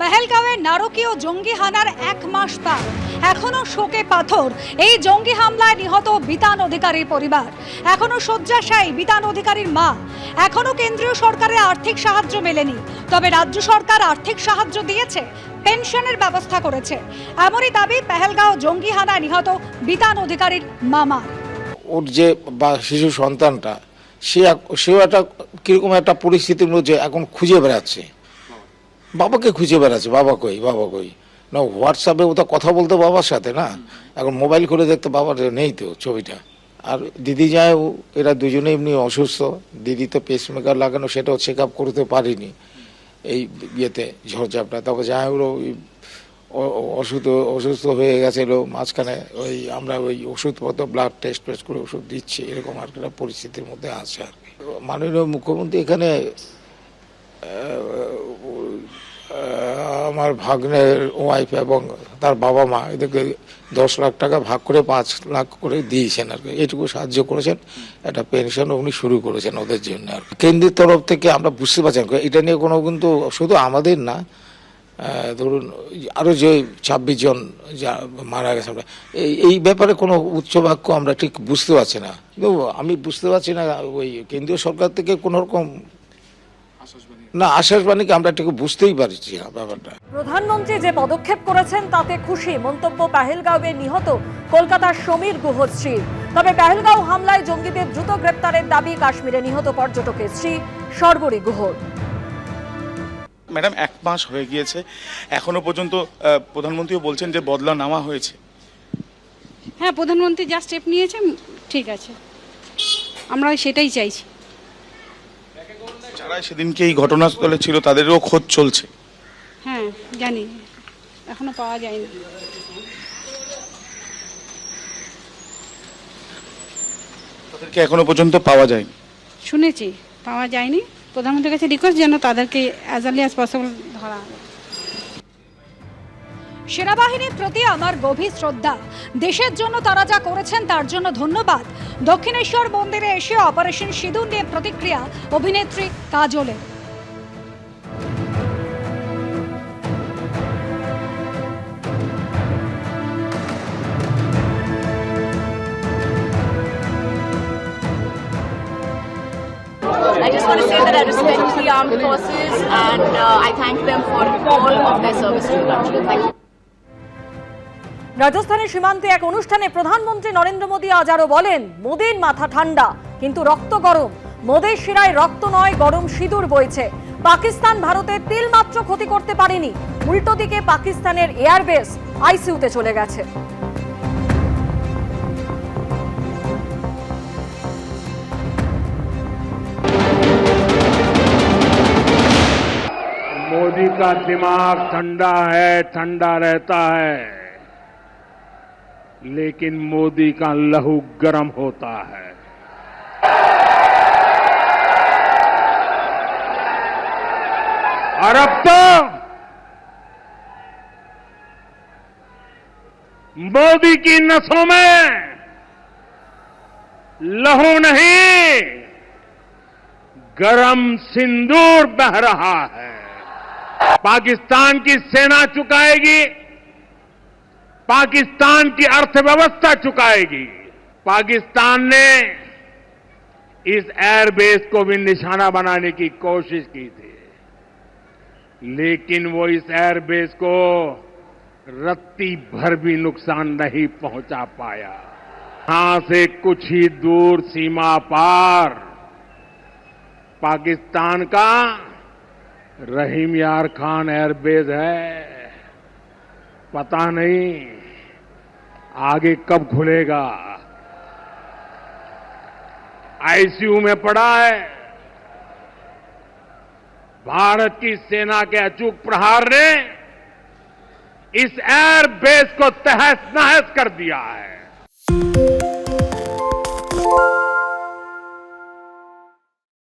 পেহেলগাঁওয়ের নারকীয় জঙ্গি হানার 1 মাস পার, এখনো শোকে পাথর এই জঙ্গি হামলায় নিহত বিতান অধিকারীর পরিবার। এখনো শয্যাশায়ী বিতান অধিকারীর মা। এখনো কেন্দ্রীয় সরকারের আর্থিক সাহায্য মেলেনি, তবে রাজ্য সরকার আর্থিক সাহায্য দিয়েছে, পেনশনের ব্যবস্থা করেছে। এমনই দাবি পেহেলগাঁও জঙ্গি হানায় নিহত বিতান অধিকারীর মামা। ওর যে শিশু সন্তানটা সেও একটা কিরকম একটা পরিস্থিতির মধ্যে এখন খুঁজে বেড়াচ্ছে, বাবাকে খুঁজে বেড়াচ্ছে। বাবা কই না, হোয়াটসঅ্যাপে ও তো কথা বলতো বাবার সাথে না, এখন মোবাইল করে দেখতে বাবার নেই তো ছবিটা। আর দিদি যায়, এরা দুজনে এমনি অসুস্থ। দিদি তো পেসমেকার লাগানো, সেটাও চেক আপ করতে পারিনি এই ইয়েতে ঝড়ঝাপটা। তবে যায় ওর অসুস্থ হয়ে গেছিল মাঝখানে। আমরা ওষুধপত্র ব্লাড টেস্ট করে ওষুধ দিচ্ছি, এরকম আর একটা পরিস্থিতির মধ্যে আছে আর কি। মাননীয় মুখ্যমন্ত্রী এখানে আমার ভাগ্নের ওয়াইফ এবং তার বাবা মা এদেরকে 10 লাখ টাকা ভাগ করে 5 লাখ করে দিয়েছেন আর কি। এটুকু সাহায্য করেছেন, একটা পেনশন উনি শুরু করেছেন ওদের জন্য আর কি। কেন্দ্রের তরফ থেকে আমরা বুঝতে পারছেন এটা নিয়ে কোনো, কিন্তু শুধু আমাদের না, ধরুন আরো যে 26 জন যা মারা গেছে, এই ব্যাপারে কোনো উচ্চবাক্য আমরা ঠিক বুঝতে পারছি না। কিন্তু আমি বুঝতে পারছি না ওই কেন্দ্রীয় সরকার থেকে কোন রকম না আশ্বাসবাণীকে আমরা ঠিক বুঝতেই পারছি না ব্যাপারটা। প্রধানমন্ত্রী যে পদক্ষেপ করেছেন তাতে খুশি মন্তব্য পেহেলগাঁওয়ে নিহত কলকাতার সমীর গুহশ্রীর। তবে পেহেলগাঁও হামলায় জঙ্গিদের দ্রুত গ্রেপ্তারের দাবি কাশ্মীরে নিহত পর্যটকের স্ত্রী শর্বরী গুহর। ম্যাডাম 1 মাস হয়ে গিয়েছে, এখনো পর্যন্ত প্রধানমন্ত্রীও বলছেন যে বদলা নেওয়া হয়েছে। হ্যাঁ, প্রধানমন্ত্রী যা স্টেপ নিয়েছেন ঠিক আছে, আমরা সেটাই চাইছি। যারা সেদিনকে এই ঘটনাস্থলে ছিল তাদেরও খোঁজ চলছে। হ্যাঁ জানি, এখনো পাওয়া যায়নি। তাদেরকে এখনো পর্যন্ত পাওয়া যায়নি, শুনেছি পাওয়া যায়নি। প্রধানমন্ত্রীর কাছে রিকোয়েস্ট যেন তাদেরকে অ্যাজ আর্লি অ্যাজ পসিবল ধরা হয়। সেনাবাহিনীর প্রতি আমার গভীর শ্রদ্ধা। দেশের জন্য তারা যা করেছেন তার জন্য ধন্যবাদ। দক্ষিণেশ্বর মন্দিরে এসে অপারেশন সিঁদুর নিয়ে প্রতিক্রিয়া অভিনেত্রী কাজলের। I just want to say that I respect the armed forces and I thank them for all of their service to the country. Thank you. রাজস্থানের সীমান্তে এক অনুষ্ঠানে প্রধানমন্ত্রী নরেন্দ্র মোদী আজ আরো বলেন, মোদীর মাথা ঠান্ডা কিন্তু রক্ত গরম। মোদীর শিরায় রক্ত নয়, গরম সিঁদুর বইছে। পাকিস্তান ভারতের তিলমাত্র ক্ষতি করতে পারেনি, উল্টো দিকে পাকিস্তানের এয়ারবেস আইসিইউতে চলে গেছে। मोदी का दिमाग ठंडा है, ठंडा रहता है, लेकिन मोदी का लहू गर्म होता है। और अब तो मोदी की नसों में लहू नहीं, गरम सिंदूर बह रहा है। पाकिस्तान की सेना चुकाएगी, पाकिस्तान की अर्थव्यवस्था चुकाएगी। पाकिस्तान ने इस एयरबेस को भी निशाना बनाने की कोशिश की थी, लेकिन वो इस एयरबेस को रत्ती भर भी नुकसान नहीं पहुंचा पाया। यहां से कुछ ही दूर सीमा पार पाकिस्तान का रहीम यार खान एयरबेस है। पता नहीं आगे कब खुलेगा। आईसीयू में पड़ा है। भारत की सेना के अचूक प्रहार ने इस एयरबेस को तहस नहस कर दिया है।